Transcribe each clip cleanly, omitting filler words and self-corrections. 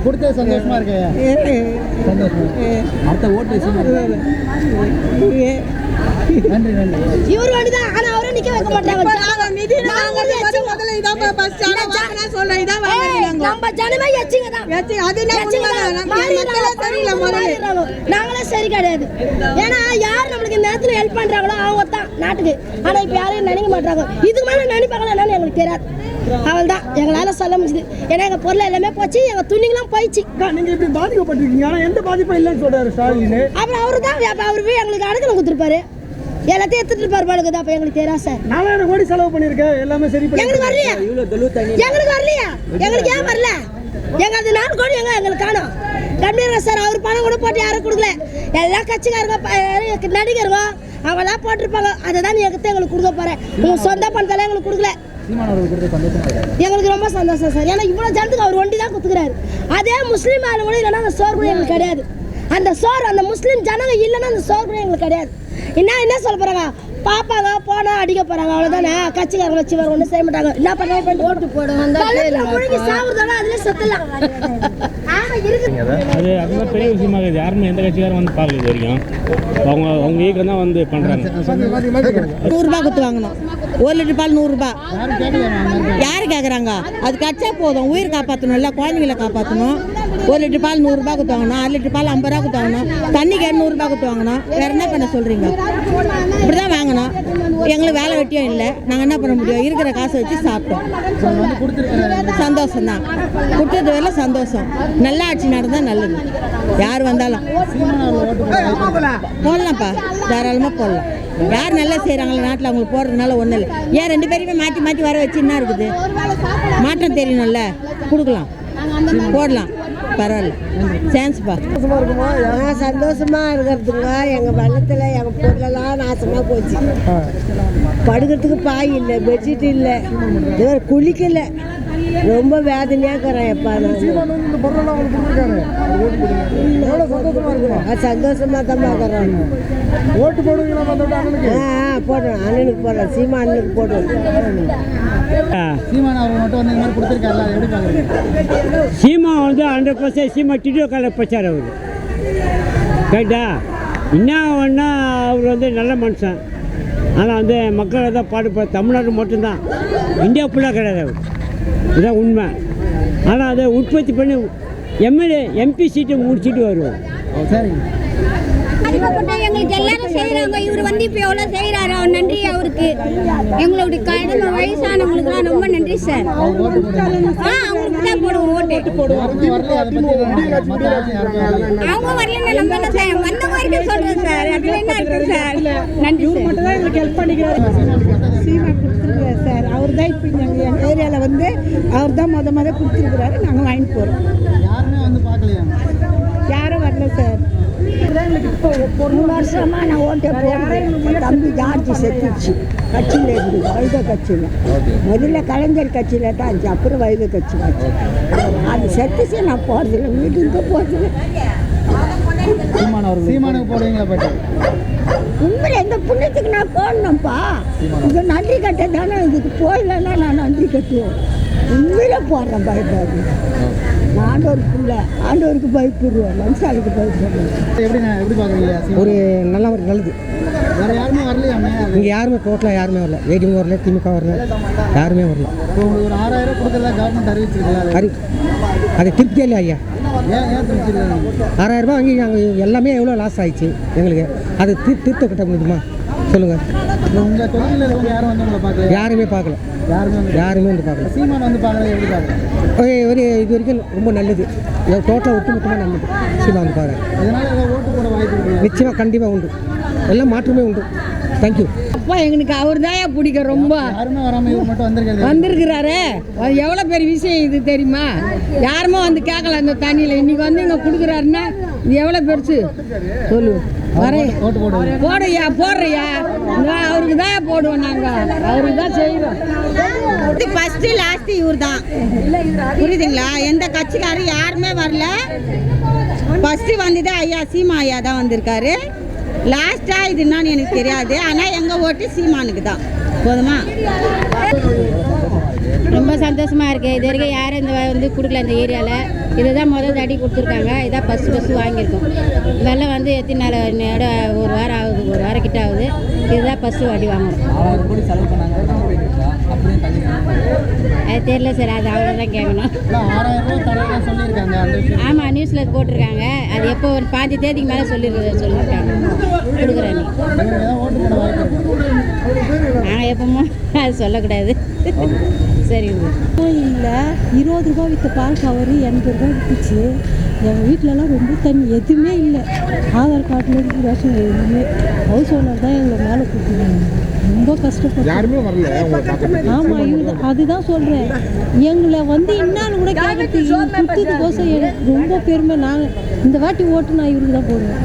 கொடுத்த சந்தோஷமா இருக்கையா? சந்தோஷமா. அடுத்த ஓட்டு நன்றி நன்றி. இவர் வேண்டிதான். ஆனா அவரை நிக்க வைக்க மாட்டாங்க. நாங்களே சரி கிடையாது. ஏன்னா யார் நம்மளுக்கு இந்த நேரத்துல ஹெல்ப் பண்றாங்களோ அவங்க தான் நாட்டுக்கு. ஆனா இப்ப யாரையும் நினைக்க மாட்டாங்க. இதுக்கு மேல நினைப்பாங்களா என்னன்னு எங்களுக்கு தெரியாது. அவள் தான் எங்களால சொல்ல முடியுது. ஏன்னா எங்க பொருள் எல்லாமே போச்சு, எங்க துணிங்களும் போயிடுச்சு. நீங்க இப்படி பாதிக்கப்பட்டிருக்கீங்க. ஆனா எந்த பாதிப்பும் இல்லைன்னு சொல்றாரு ஸ்டாலின். அப்புறம் அவரு தான் அவரு எங்களுக்கு அடக்கணும் கொடுத்துருப்பாரு. எல்லாத்தையும் எடுத்துட்டு இருப்பாரு பாருங்க. அப்ப எங்களுக்கு தெரியாது சார். 4000 கோடி செலவு பண்ணிருக்கேன். எல்லாமே சரி பண்ணி எங்களுக்கு வரலையா? எங்களுக்கு வரலையா? எங்களுக்கு ஏன் வரல? எங்க அது 4 கோடி எங்களுக்கு காணும். கம்பீரா சார் அவர் பணம் கூட போட்டு யாரும் கொடுக்கல. எல்லா கட்சிக்காரங்க நடிகருங்க அவங்களாம் போட்டிருப்பாங்க. அதை தான் எங்களுக்கு கொடுக்க போறேன். உங்க சொந்த பணத்தால எங்களுக்கு கொடுக்கல. எங்களுக்கு ரொம்ப சந்தோஷம் சார். ஏன்னா இவ்வளவு ஜனத்துக்கு அவர் ஒண்டி தான் குத்துக்கிறாரு. அதே முஸ்லீம் ஆளுங்களும் இல்லைன்னா அந்த சோறு கூட எங்களுக்கு கிடையாது. அந்த சோறு அந்த முஸ்லீம் ஜனங்க இல்லைன்னா அந்த சோறு கூட எங்களுக்கு கிடையாது. என்ன சொல்ல போறாங்க? பாப்பாங்க போனா அடிக்க போறாங்க, அவ்வளவுதானே. கட்சிக்காரங்க வச்சு வேற ஒன்றும் செய்ய மாட்டாங்க. என்ன பண்ண ஓட்டு போடுவாங்க சாப்பிடுறதால அதுல செத்துலாம். அது அதுதான் பெரிய விஷயமா இருக்குது. யாருமே எந்த கட்சிக்காரும் வந்து பார்க்கல இது வரைக்கும். அவங்க ஈக்கம் தான் வந்து பண்றாங்க. 100 ரூபாய் கொடுத்து வாங்கணும். 1 லிட்டர் பால் 100 ரூபாய். யாரு கேட்குறாங்க? அது கட்சா போதும். உயிர் காப்பாற்றணும், இல்லை குழந்தைங்களை காப்பாற்றணும். 1 லிட்டர் பால் 100 ரூபாய் கொடுத்து வாங்கணும். 6 லிட்டர் பால் 50 ரூபா கொடுத்து வாங்கணும். தண்ணிக்கு 200 ரூபாய் கொடுத்து வாங்கணும். வேற என்ன பண்ண சொல்றீங்க? இப்படிதான் வாங்கணும். எங்களுக்கு வேலை வெட்டியும் இல்லை. நாங்கள் என்ன பண்ண முடியும்? இருக்கிற காசை வச்சு சாப்பிட்டோம். சந்தோஷம் தான். கொடுத்தது வேலை சந்தோஷம். நல்ல ஆட்சி நடந்தால் நல்லது. யார் வந்தாலும் போடலாம்ப்பா, தாராளமாக போடலாம். யார் நல்லா செய்கிறாங்களோ நாட்டில் அவங்களுக்கு போடுறதுனால ஒன்றும் இல்லை. ஏன் 2 பேருமே மாற்றி மாற்றி வர வச்சு என்ன இருக்குது? மாற்றம் தெரியணும்ல. கொடுக்கலாம், போடலாம், பரவாயில்ல. சான்ஸ்ப்பா. சந்தோஷமா இருக்கிறதுங்க. எங்க வெள்ளத்துல எங்க பொருளெல்லாம் நாசமா போச்சு. படுக்கிறதுக்கு பாய் இல்லை, பெட்ஷீட் இல்லை, குளிக்கல. ரொம்ப வேதனையா இருக்கிறேன். எப்பா சந்தோஷமா தான் பாக்குறோம். ஓட்டு போடுவீங்களா? போடுறோம். அண்ணனுக்கு போடுறோம். சீமா அண்ணனுக்கு போடுவோம். சீமான் அவர் மட்டும் வந்து இந்த மாதிரி கொடுத்துருக்காருல, எப்படி பாக்குறீங்க? சீமா வந்து 100% சீமா டிடிஓ கால பிரச்சாரம் அவர் கேட்டா. என்ன ஒன்றா அவர் வந்து நல்ல மனுஷன். ஆனால் வந்து மக்களை தான் பாடுபட தமிழ்நாடு மட்டும்தான், இந்தியா ஃபுல்லாக கிடையாது அவர். இதுதான் உண்மை. ஆனால் அதை உற்பத்தி பண்ணி எம்எல்ஏ எம்பி சீட்டை முடிச்சுட்டு வருவோம். சரிங்க. எங்களுக்கு எல்லாரும் செய்யறாங்க. இவர் வந்து இப்ப எவ்வளவு செய்யறாரு, நன்றி அவருக்கு. எங்களுடைய கடமை வயசானவங்களுக்குலாம் ரொம்ப நன்றி சார். அவங்களுக்கு தான் போடுவோம் ஓட்டு. அவங்க வரலன்னா நம்ம என்ன சார் வந்த வரைக்கும் சொல்றேன் சார். அதுல என்ன இருக்கு சார்? நன்றி. இவர் மட்டும் தான் எங்களுக்கு ஹெல்ப் பண்ணிக்கிறாரு. சீமா கொடுத்துருக்காரு சார். அவர் தான் இப்போ எங்கள் ஏரியாவில் வந்து அவர் தான் முத கொடுத்துருக்குறாரு. நாங்கள் வாங்கிட்டு போகிறோம். யாருமே வந்து பார்க்கலையா? யாரும் வரல சார். 3 வருஷமா நான் ஓட்டை போடுறேன். தம்பி ஜார்ஜி செத்துச்சு. கட்சியில் இருந்து வைக கட்சியில். முதல்ல கலைஞர் கட்சியில் தான் இருந்துச்சு. அப்புறம் வைக கட்சி வச்சு அது செத்துச்சு. நான் போகிறதில்ல, வீட்டுக்கு போகிறதில்ல. சீமானுக்கு போடுவீங்களா? பாட்டு உண்மையில எந்த புண்ணியத்துக்கு நான் போடணும்ப்பா. இது நன்றி கட்ட தானே. இதுக்கு போயிடலன்னா நான் நன்றி கட்டுவேன். உண்மையில போடுறேன். பயப்படாது. ஆண்டவருக்கு ஆண்டவருக்கு பயப்படுவோம், மனுஷாளுக்கு பயப்படுவோம். எப்படி பார்க்குறீங்க? ஒரு நல்லது. வேறு யாருமே வரலையா? இங்கே யாருமே டோட்டலாக யாருமே வரல. ஏடிஎம் வரல, திமுக வரல, யாருமே வரல. இப்போ உங்களுக்கு ஒரு 6000 கொடுக்கறதா கவர்மெண்ட் அறிவிச்சிருக்கலாம். அது திருப்தியே இல்லை ஐயா. ஏன் திருப்திருக்காங்க? 6000 ரூபாய் வாங்கி நாங்கள் எல்லாமே எவ்வளோ லாஸ் ஆயிடுச்சு எங்களுக்கு. அது திருத்த கட்ட முடியுமா சொல்லுங்கள்? உங்கள் தொழிலில் இருக்கவங்க யாரும் வந்து உங்களை பார்க்கல? யாருமே பார்க்கல. யாருமே வந்து பார்க்கல. சீமான் வந்து பார்க்கல. எப்படி பார்க்குறேன்? ஒரு இது வரைக்கும் ரொம்ப நல்லது. டோட்டலாக ஒட்டுமொத்தமாக நல்லது. சீமா வந்து பார்க்குறேன். இதனால் ஏதாவது ஓட்டு போட வாய்ப்பு இருக்கு? நிச்சயமாக கண்டிப்பாக உண்டு. எல்லாம் மாற்றமே உண்டு. தேங்க்யூ. அப்பா எங்களுக்கு அவர் தான் பிடிக்கும் ரொம்ப. யாருமே வராமல் இவர் மட்டும் வந்திருக்கிறாரு. எவ்வளோ பெரிய விஷயம் இது தெரியுமா? யாருமே வந்து கேட்கல அந்த தண்ணியில். இன்னைக்கு வந்து இங்கே கொடுக்குறாருன்னா இது எவ்வளோ பெருசு சொல்லு. வரேன் போடுறியா? போடுறியா? அவருக்கு தான் போடுவோம். நாங்கள் அவருக்கு தான் செய்கிறோம். ஃபஸ்ட்டு லாஸ்ட்டு இவர் தான். புரியுதுங்களா? எந்த கட்சிக்காரும் யாருமே வரல. ஃபஸ்ட்டு வந்தது ஐயா சீமா ஐயா தான் வந்திருக்காரு. லாஸ்ட்டாக இது என்னன்னு எனக்கு தெரியாது. ஆனால் எங்கள் ஓட்டு சீமானுக்கு தான். போதுமா? சந்தோஷமாக இருக்குது. இது வரைக்கும் யாரும் இந்த வந்து கொடுக்கல இந்த ஏரியாவில். இதுதான் முதல் அடி கொடுத்துருக்காங்க. இதான் ஃபஸ்ட்டு வாங்கியிருக்கோம். வெள்ளம் வந்து எத்தனை நாள் ஒரு வாரம் ஆகுது, ஒரு வாரம் கிட்ட ஆகுது. இதுதான் ஃபஸ்ட்டு அடி வாங்குறோம். அது தெரியல சார், அது அவ்வளோதான் கேட்கணும். ஆமாம், நியூஸில் போட்டிருக்காங்க. அது எப்போ ஒரு 5 தேதிக்கு மேலே சொல்லியிருக்காங்க கொடுக்குறேன்னு. ஆனால் எப்போமோ அது சொல்லக்கூடாது. சரிங்க. இல்லை 20 ரூபா விற்ற பால் கவரு 80 ரூபா விற்றுச்சு. எங்கள் வீட்டிலலாம் ரொம்ப தண்ணி எதுவுமே இல்லை. ஆதார் கார்டுலேருந்து ரேஷன் எதுவுமே ஹவுஸ் ஓனர் தான் எங்களை மேலே கூப்பிடுவாங்க. ரொம்ப கஷ்டப்பட்டு ஆமாம் இவங்க அதுதான் சொல்கிறேன். எங்களை வந்து இன்னாலும் கூட கேட்கறதுக்கு கொடுத்ததுக்கோசம் எனக்கு ரொம்ப பெருமை. நாங்கள் இந்த வாட்டி ஓட்டு நான் இவருக்கு தான் போடுவேன்.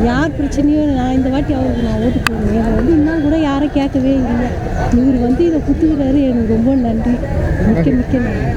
யார் பிரச்சனையும் நான் இந்த வாட்டி அவருக்கு நான் ஓட்டு போடுவேன். எங்களை வந்து இன்னும் கூட யாரும் கேட்கவே இல்லை. இவர் வந்து இதை கொடுத்துக்கிறாரு. எனக்கு ரொம்ப நன்றி. மிக்க நன்றி.